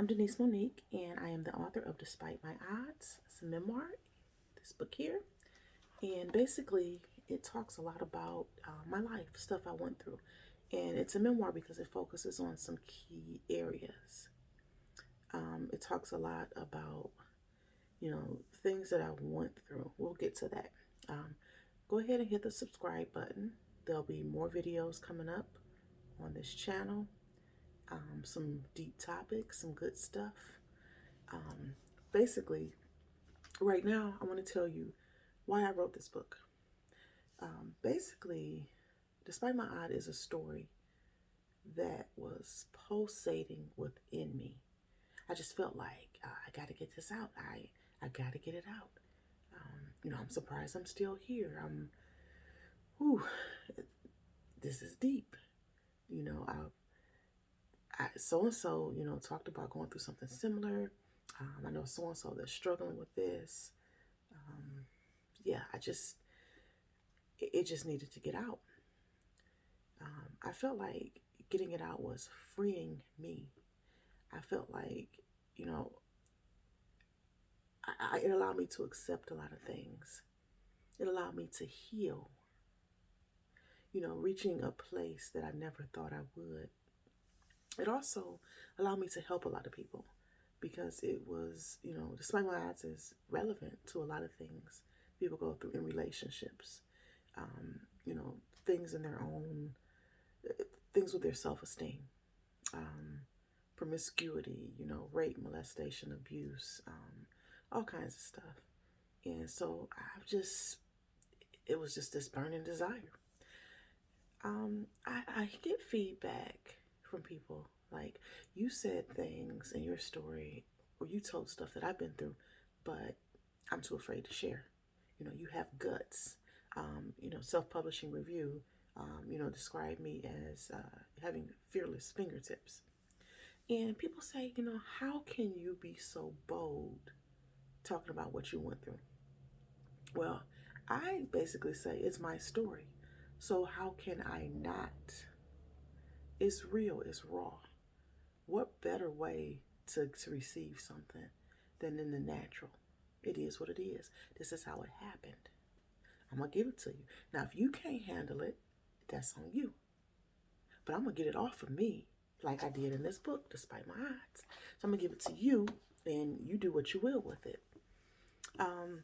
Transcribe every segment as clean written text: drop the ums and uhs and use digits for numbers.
I'm Denise Monique, and I am the author of Despite My Odds. It's a memoir, this book here. And basically, it talks a lot about my life, stuff I went through. And it's a memoir because it focuses on some key areas. It talks a lot about, things that I went through. We'll get to that. Um, Go ahead and hit the subscribe button. There'll be more videos coming up on this channel. Some deep topics, some good stuff. Um, Basically, right now, I want to tell you why I wrote this book. Basically, Despite My Odd is a story that was pulsating within me. I just felt like I got to get this out. I got to get it out. I'm surprised I'm still here. Whew, this is deep. You know, so and so, talked about going through something similar. I know so and so that's struggling with this. Um, yeah, it just needed to get out. I felt like getting it out was freeing me. I felt like, you know, it allowed me to accept a lot of things. It allowed me to heal, reaching a place that I never thought I would. It also allowed me to help a lot of people because it was, Despite My Odds is relevant to a lot of things people go through in relationships, um, you know, things in their own, things with their self esteem, um, promiscuity, rape, molestation, abuse, all kinds of stuff. And so it was just this burning desire. I get feedback from people like, you said things in your story or you told stuff that I've been through, but I'm too afraid to share. You have guts. Self publishing review, describe me as having fearless fingertips. And people say, how can you be so bold talking about what you went through? Well, I basically say it's my story. So how can I not? It's real, it's raw. What better way to receive something than in the natural? It is what it is. This is how it happened. I'm going to give it to you. Now, if you can't handle it, that's on you. But I'm going to get it off of me like I did in this book, Despite My Odds. So I'm going to give it to you, and you do what you will with it. Um,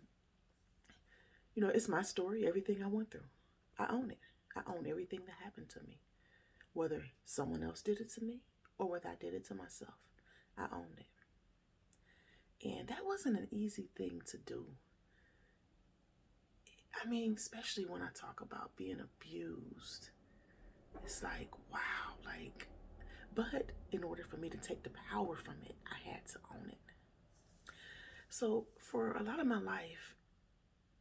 it's my story, everything I went through. I own it. I own everything that happened to me. Whether someone else did it to me or whether I did it to myself, I own it. And that wasn't an easy thing to do. I mean, especially when I talk about being abused. It's like, wow, but in order for me to take the power from it, I had to own it. So for a lot of my life,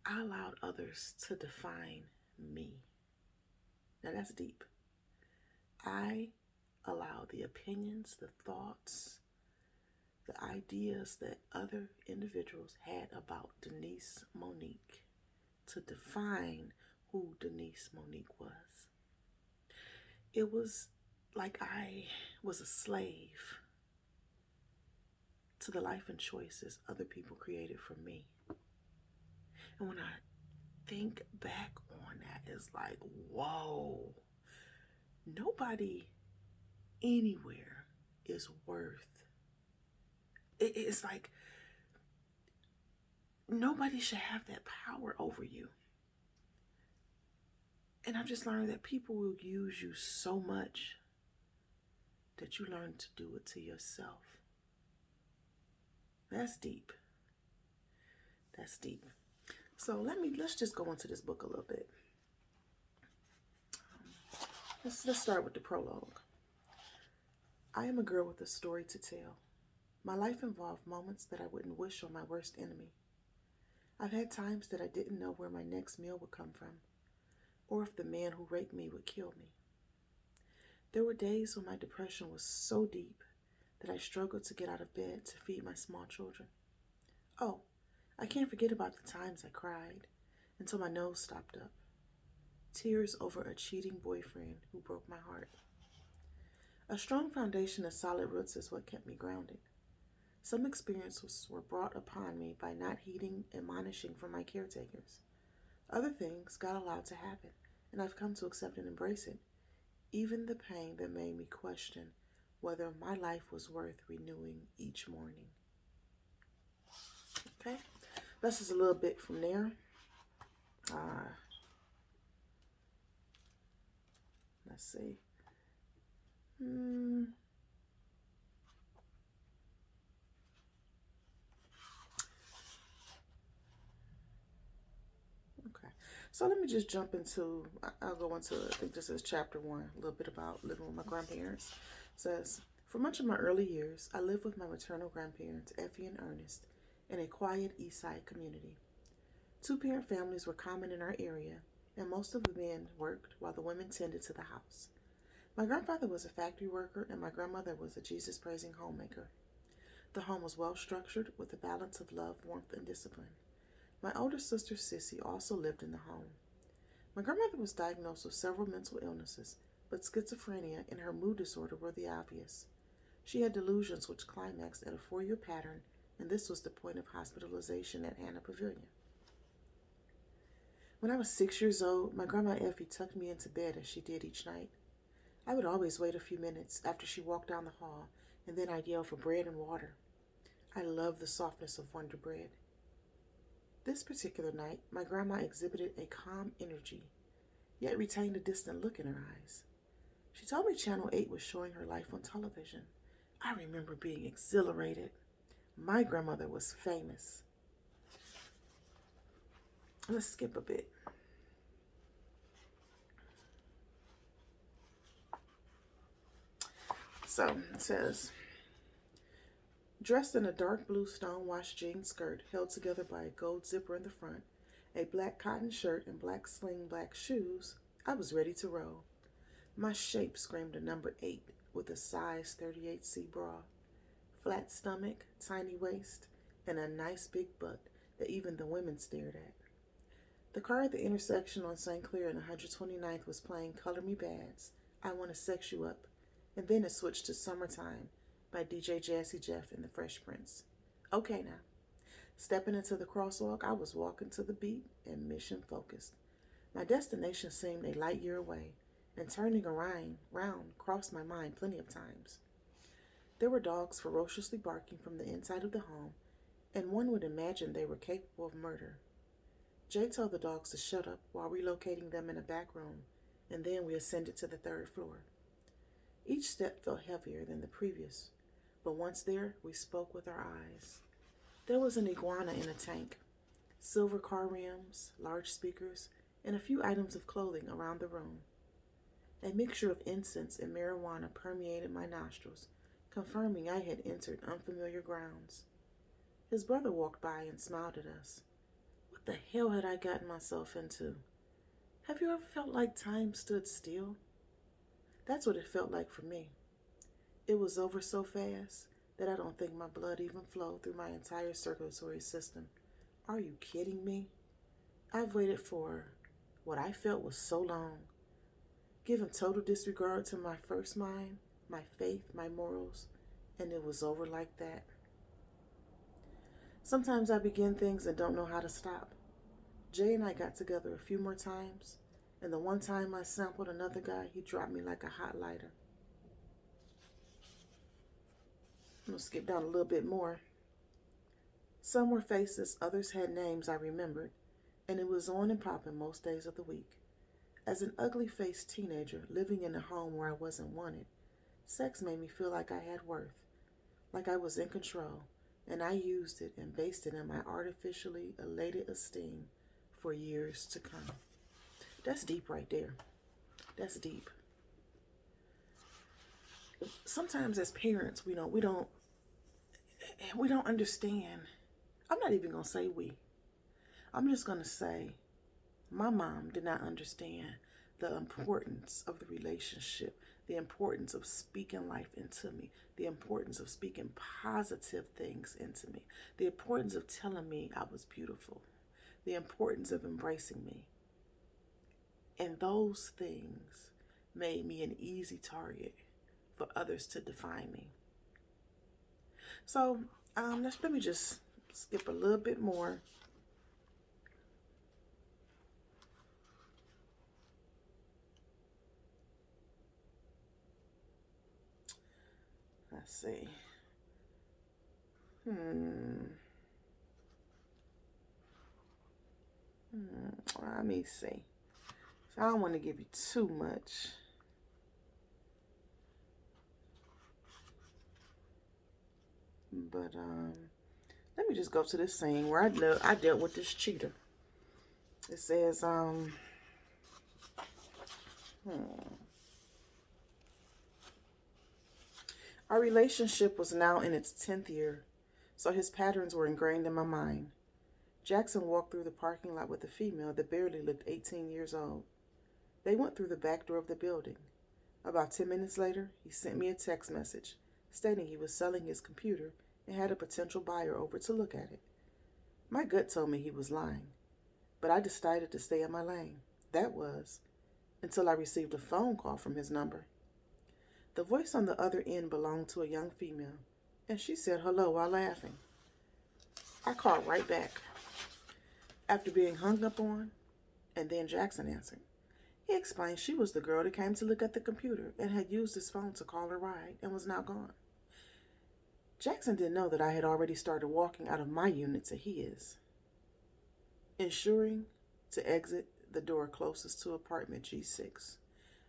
I allowed others to define me. Now that's deep. I allowed the opinions, the thoughts, the ideas that other individuals had about Denise Monique to define who Denise Monique was. It was like I was a slave to the life and choices other people created for me. And when I think back on that, it's like, whoa, nobody anywhere is worth. It's like nobody should have that power over you. And I've just learned that people will use you so much that you learn to do it to yourself. That's deep. That's deep. So let's just go into this book a little bit. Let's start with the prologue. I am a girl with a story to tell. My life involved moments that I wouldn't wish on my worst enemy. I've had times that I didn't know where my next meal would come from, or if the man who raped me would kill me. There were days when my depression was so deep that I struggled to get out of bed to feed my small children. Oh, I can't forget about the times I cried until my nose stopped up. Tears over a cheating boyfriend who broke my heart. A strong foundation of solid roots is what kept me grounded. Some experiences were brought upon me by not heeding admonishing from my caretakers. Other things God allowed to happen, and I've come to accept and embrace it, even the pain that made me question whether my life was worth renewing each morning. Okay, that's just a little bit from there. Uh, let's see. Okay, so let me just jump into, I'll go into, I think this is chapter 1, a little bit about living with my grandparents. It says, for much of my early years, I lived with my maternal grandparents, Effie and Ernest, in a quiet East Side community. Two-parent families were common in our area, and most of the men worked while the women tended to the house. My grandfather was a factory worker, and my grandmother was a Jesus-praising homemaker. The home was well-structured with a balance of love, warmth, and discipline. My older sister, Sissy, also lived in the home. My grandmother was diagnosed with several mental illnesses, but schizophrenia and her mood disorder were the obvious. She had delusions which climaxed at a 4-year pattern, and this was the point of hospitalization at Hannah Pavilion. When I was 6 years old, my grandma Effie tucked me into bed as she did each night. I would always wait a few minutes after she walked down the hall, and then I'd yell for bread and water. I loved the softness of Wonder Bread. This particular night, my grandma exhibited a calm energy, yet retained a distant look in her eyes. She told me Channel 8 was showing her life on television. I remember being exhilarated. My grandmother was famous. Let's skip a bit. So it says, dressed in a dark blue stone-washed jean skirt held together by a gold zipper in the front, a black cotton shirt, and black sling black shoes, I was ready to roll. My shape screamed a number 8 with a size 38C bra, flat stomach, tiny waist, and a nice big butt that even the women stared at. The car at the intersection on St. Clair and 129th was playing Color Me Bads, I Want to Sex You Up, and then it switched to Summertime by DJ Jazzy Jeff and the Fresh Prince. Okay now. Stepping into the crosswalk, I was walking to the beat and mission focused. My destination seemed a light year away, and turning around crossed my mind plenty of times. There were dogs ferociously barking from the inside of the home, and one would imagine they were capable of murder. Jay told the dogs to shut up while relocating them in a back room, and then we ascended to the 3rd floor. Each step felt heavier than the previous, but once there, we spoke with our eyes. There was an iguana in a tank, silver car rims, large speakers, and a few items of clothing around the room. A mixture of incense and marijuana permeated my nostrils, confirming I had entered unfamiliar grounds. His brother walked by and smiled at us. What the hell had I gotten myself into? Have you ever felt like time stood still? That's what it felt like for me. It was over so fast that I don't think my blood even flowed through my entire circulatory system. Are you kidding me? I've waited for what I felt was so long, given total disregard to my first mind, my faith, my morals, and it was over like that. Sometimes I begin things and don't know how to stop. Jay and I got together a few more times, and the one time I sampled another guy, he dropped me like a hot lighter. I'm going to skip down a little bit more. Some were faces, others had names I remembered, and it was on and popping most days of the week. As an ugly-faced teenager living in a home where I wasn't wanted, sex made me feel like I had worth, like I was in control, and I used it and based it in my artificially elated esteem for years to come. That's deep right there. That's deep. Sometimes as parents, we don't understand. I'm not even going to say we. I'm just going to say my mom did not understand the importance of the relationship, the importance of speaking life into me, the importance of speaking positive things into me, the importance of telling me I was beautiful, the importance of embracing me. And those things made me an easy target for others to define me. So let me just skip a little bit more. Let's see. Let me see. So I don't want to give you too much. But let me just go to this scene where I dealt with this cheater. It says our relationship was now in its 10th year, so his patterns were ingrained in my mind. Jackson walked through the parking lot with a female that barely looked 18 years old. They went through the back door of the building. About 10 minutes later, he sent me a text message stating he was selling his computer and had a potential buyer over to look at it. My gut told me he was lying, but I decided to stay in my lane. That was until I received a phone call from his number. The voice on the other end belonged to a young female, and she said hello while laughing. I called right back. After being hung up on, and then Jackson answered. He explained she was the girl that came to look at the computer and had used his phone to call a ride and was now gone. Jackson didn't know that I had already started walking out of my unit to his, ensuring to exit the door closest to apartment G6.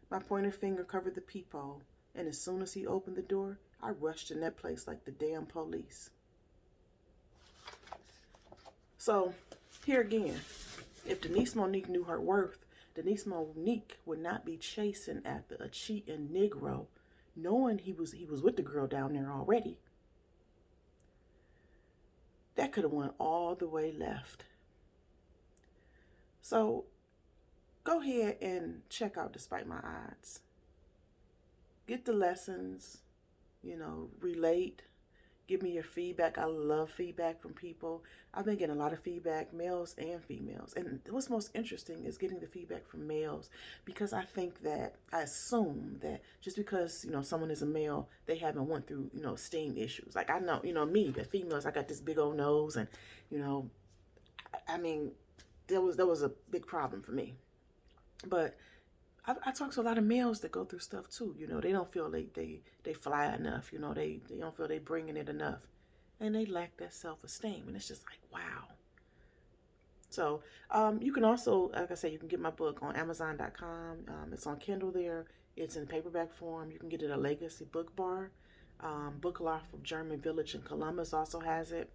My pointer finger covered the peephole, and as soon as he opened the door, I rushed in that place like the damn police. So, here again, if Denise Monique knew her worth, Denise Monique would not be chasing after a cheating Negro, knowing he was with the girl down there already. That could have went all the way left. So, go ahead and check out Despite My Odds. Get the lessons, relate. Give me your feedback. I love feedback from people. I've been getting a lot of feedback, males and females. And what's most interesting is getting the feedback from males, because I assume that just because, someone is a male, they haven't went through, esteem issues. Like I know, me, the females, I got this big old nose and, I mean, there was a big problem for me. But I talk to a lot of males that go through stuff too. They don't feel they fly enough. They don't feel they bringing it enough. And they lack that self-esteem. And it's just like, wow. So you can also, like I say, you can get my book on Amazon.com. It's on Kindle there. It's in paperback form. You can get it at Legacy Book Bar. Book Loft of German Village in Columbus also has it.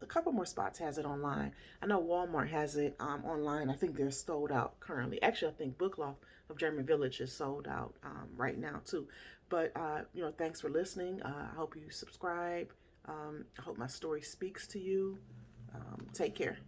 A couple more spots has it online. I know Walmart has it online. I think they're sold out currently. Actually, I think Book Loft of German Village is sold out right now too. But thanks for listening. I hope you subscribe. I hope my story speaks to you. Take care.